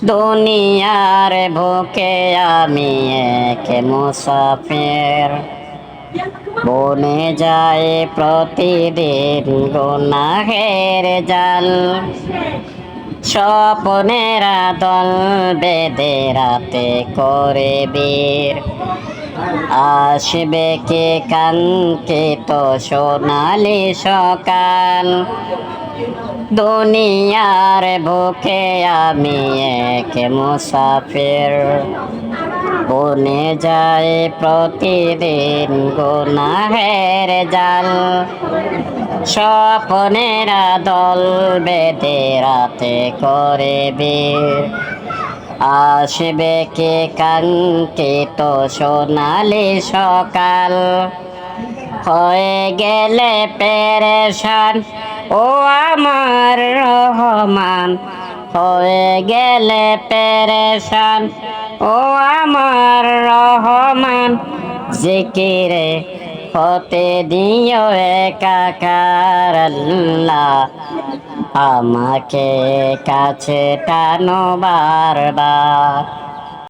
দুনিয়ার বুকে আমি এক মুসাফির, বনে যায় প্রতিদিন গুনাহের জাল। স্বপ্নেরা দল বেঁধে রাতে করে বীর, আসবে কে কাঙ্ক্ষিত সোনালি সকাল। দুনিয়ার বুকে আমি এক মুসাফির, বনে যায় প্রতিদিন গুনাহের জাল। স্বপ্নেরা দল বেঁধে রাতে করে বীর, আসবে কে কাঙ্ক্ষিত সোনালি সকাল। হয়ে গেলে পেরেশান ও আমার রহমান, হয়ে গেলে পেরেশান ও আমার রহমান। জিকিরে হতে দিও একাকার আল্লাহ, আমাকে কাছে টানো বারবার।